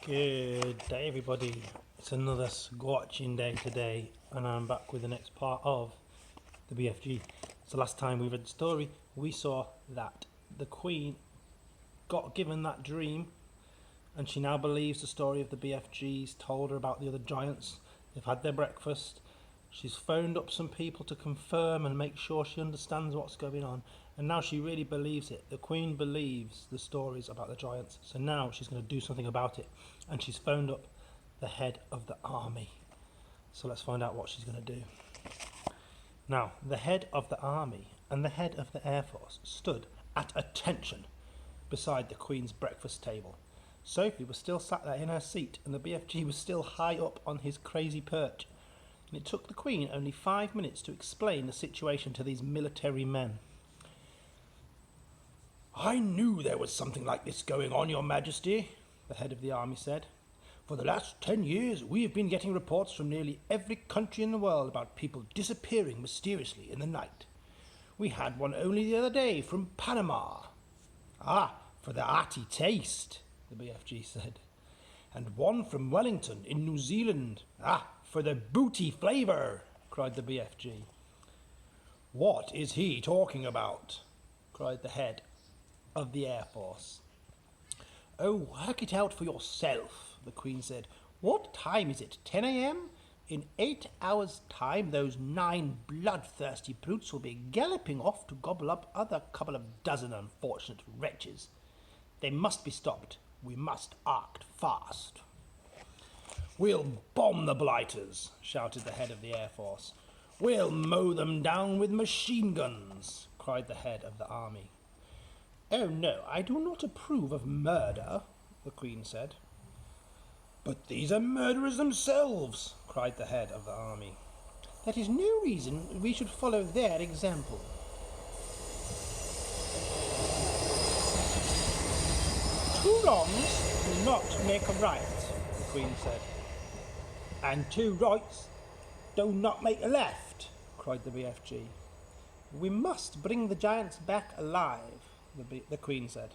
Good day, everybody. It's another squatching day today, and I'm back with the next part of the BFG. So last time we read the story, we saw that the Queen got given that dream, and she now believes the story of the BFGs told her about the other giants. They've had their breakfast. She's phoned up some people to confirm and make sure she understands what's going on. And now she really believes it. The Queen believes the stories about the giants. So now she's going to do something about it. And she's phoned up the head of the army. So let's find out what she's going to do. Now, the head of the army and the head of the Air Force stood at attention beside the Queen's breakfast table. Sophie was still sat there in her seat, and the BFG was still high up on his crazy perch. And it took the Queen only 5 minutes to explain the situation to these military men. "I knew there was something like this going on, Your Majesty," the head of the army said. "For the last 10 years, we have been getting reports from nearly every country in the world about people disappearing mysteriously in the night. We had one only the other day from Panama." "Ah, for the hearty taste," the BFG said. "And one from Wellington in New Zealand. Ah, for the booty flavour," cried the BFG. "What is he talking about?" cried the head of the Air Force. "Oh, work it out for yourself," the Queen said. "What time is it? 10 a.m.? In 8 hours' time, those 9 bloodthirsty brutes will be galloping off to gobble up other couple of dozen unfortunate wretches. They must be stopped. We must act fast." "We'll bomb the blighters," shouted the head of the Air Force. "We'll mow them down with machine guns," cried the head of the army. "Oh no, I do not approve of murder," the Queen said. "But these are murderers themselves," cried the head of the army. "That is no reason we should follow their example." "Two wrongs do not make a right," the Queen said. "And two rights do not make a left," cried the BFG. "We must bring the giants back alive," the Queen said.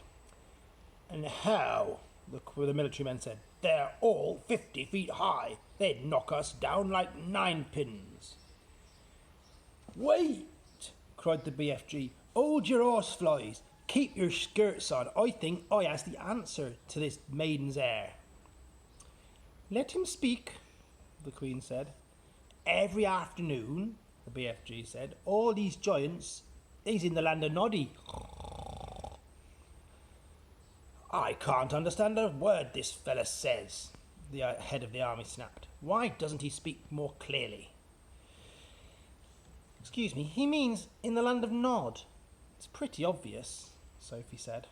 "And how?" the military men said. "They're all 50 feet high. They'd knock us down like 9-pins. "Wait!" cried the BFG. "Hold your horseflies. Keep your skirts on. I think I has the answer to this maiden's hair." "Let him speak," the Queen said. "Every afternoon," the BFG said, "all these giants, they's in the land of Noddy." "I can't understand a word this fella says," the head of the army snapped. "Why doesn't he speak more clearly?" "Excuse me, he means in the land of Nod. It's pretty obvious," Sophie said.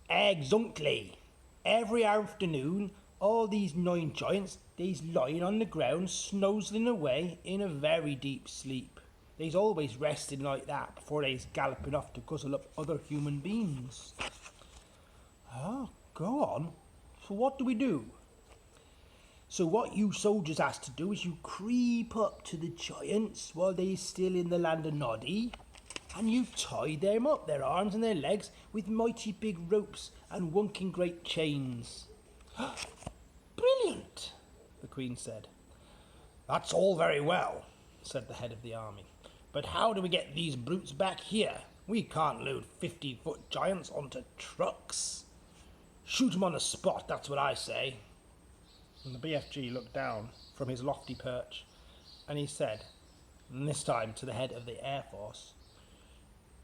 "Exactly. Every afternoon, all these 9 giants, they's lying on the ground, snozzling away in a very deep sleep. They's always resting like that before they's galloping off to guzzle up other human beings." "Oh, go on. So what do we do?" "So what you soldiers has to do is you creep up to the giants while they're still in the land of Noddy, and you tie them up, their arms and their legs, with mighty big ropes and wonking great chains." "Brilliant," the Queen said. "That's all very well," said the head of the army. "But how do we get these brutes back here? We can't load 50-foot giants onto trucks. Shoot 'em on the spot, that's what I say." And the BFG looked down from his lofty perch, and he said, and this time to the head of the Air Force,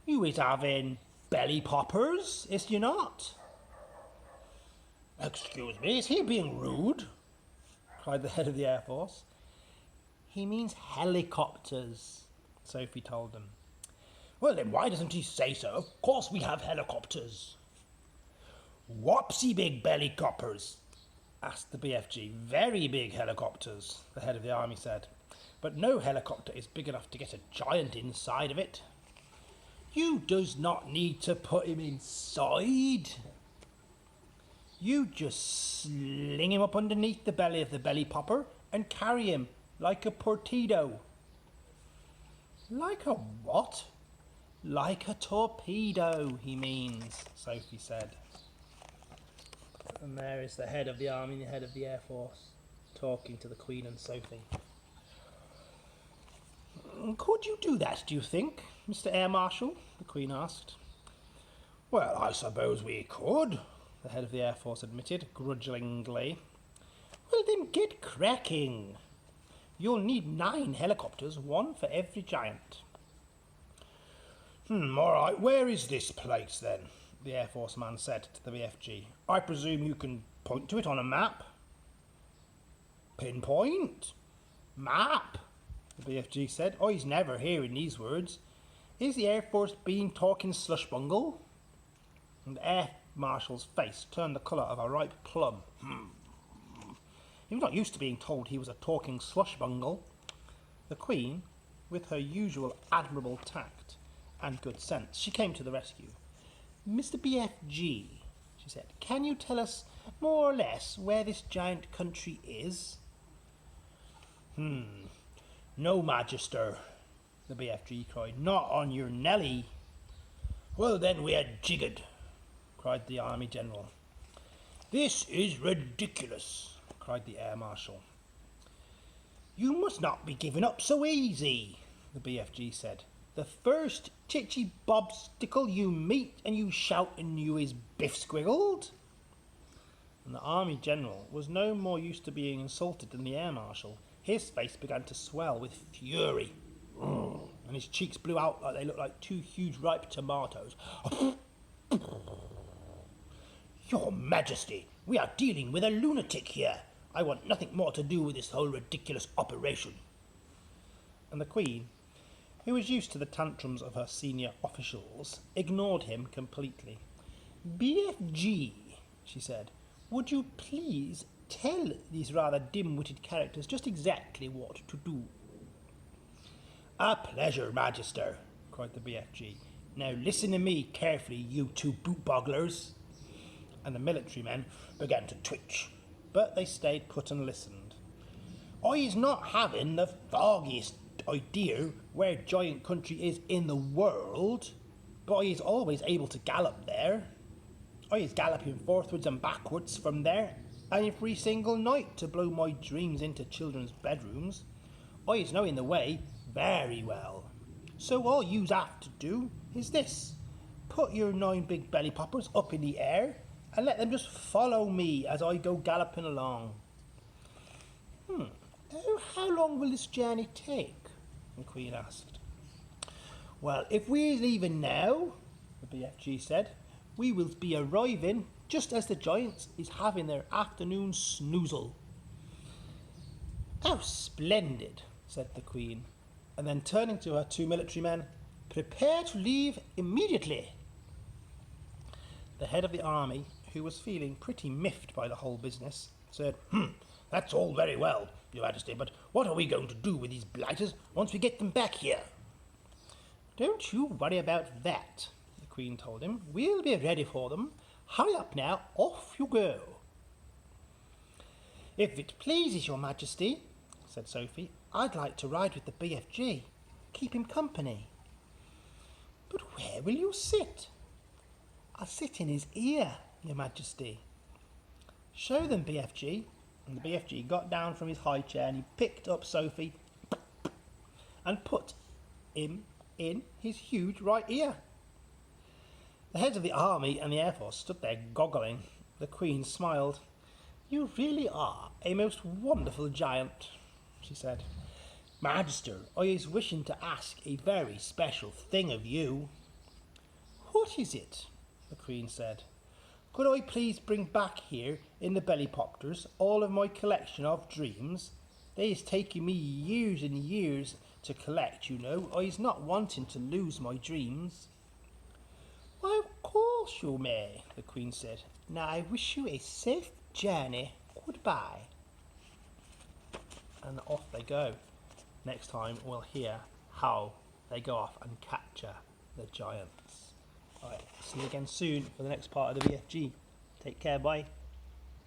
"You is having belly poppers, is you not?" "Excuse me, is he being rude?" cried the head of the Air Force. "He means helicopters," Sophie told them. "Well, then why doesn't he say so? Of course we have helicopters." "Whoopsie big belly coppers?" asked the BFG. "Very big helicopters," the head of the army said. "But no helicopter is big enough to get a giant inside of it." "You does not need to put him inside. You just sling him up underneath the belly of the belly popper and carry him like a torpedo." "Like a what?" "Like a torpedo, he means," Sophie said. And there is the head of the army and the head of the Air Force talking to the Queen and Sophie. Could you do that, do you think, Mr. Air Marshal? The Queen asked. Well, I suppose we could, the head of the Air Force admitted, grudgingly. Well, then get cracking. You'll need 9 helicopters, 1 for every giant. All right, where is this place, then? The Air Force man said to the BFG. I presume you can point to it on a map? Pinpoint? Map? The BFG said. I's never hearing these words. Is the Air Force being talking slush bungle? And the Air Marshal's face turned the colour of a ripe plum. He was not used to being told he was a talking slush bungle. The Queen, with her usual admirable tact and good sense, she came to the rescue. Mr. BFG, she said, can you tell us more or less where this giant country is? No, Magister, the BFG cried. Not on your Nelly. Well, then we're jiggered, cried the Army General. This is ridiculous, cried the Air Marshal. You must not be given up so easy, the BFG said. The first titchy bobstickle you meet and you shout and you is biff squiggled. And the Army General was no more used to being insulted than the Air Marshal. His face began to swell with fury, and his cheeks blew out like they looked like 2 huge ripe tomatoes. Your Majesty, we are dealing with a lunatic here. I want nothing more to do with this whole ridiculous operation. And the Queen, who was used to the tantrums of her senior officials, ignored him completely. BFG, she said, would you please tell these rather dim-witted characters just exactly what to do? A pleasure, Magister, cried the BFG. Now listen to me carefully, you 2 boot-bogglers. And the military men began to twitch, but they stayed put and listened. I's not having the foggiest idea where giant country is in the world, but I is always able to gallop there. I is galloping forthwards and backwards from there every single night to blow my dreams into children's bedrooms. I is knowing the way very well. So all yous have to do is this. Put your 9 big belly poppers up in the air and let them just follow me as I go galloping along. How long will this journey take? The Queen asked. Well, if we're leaving now, the BFG said, we will be arriving just as the giants is having their afternoon snoozle. How splendid, said the Queen, and then turning to her 2 military men, prepare to leave immediately. The head of the army, who was feeling pretty miffed by the whole business, said, That's all very well, Your Majesty, but what are we going to do with these blighters once we get them back here? Don't you worry about that, the Queen told him. We'll be ready for them. Hurry up now, off you go. If it pleases Your Majesty, said Sophie, I'd like to ride with the BFG. Keep him company. But where will you sit? I'll sit in his ear, Your Majesty. Show them, BFG. And the BFG got down from his high chair and he picked up Sophie and put him in his huge right ear. The heads of the army and the air force stood there goggling. The Queen smiled. You really are a most wonderful giant, she said. Magister, I is wishing to ask a very special thing of you. What is it? The Queen said. Could I please bring back here in the bellypopters all of my collection of dreams? They is taking me years and years to collect, you know. I is not wanting to lose my dreams. Why, of course you may, the Queen said. Now I wish you a safe journey. Goodbye. And off they go. Next time we'll hear how they go off and capture the giants. Alright, see you again soon for the next part of the BFG. Take care, bye.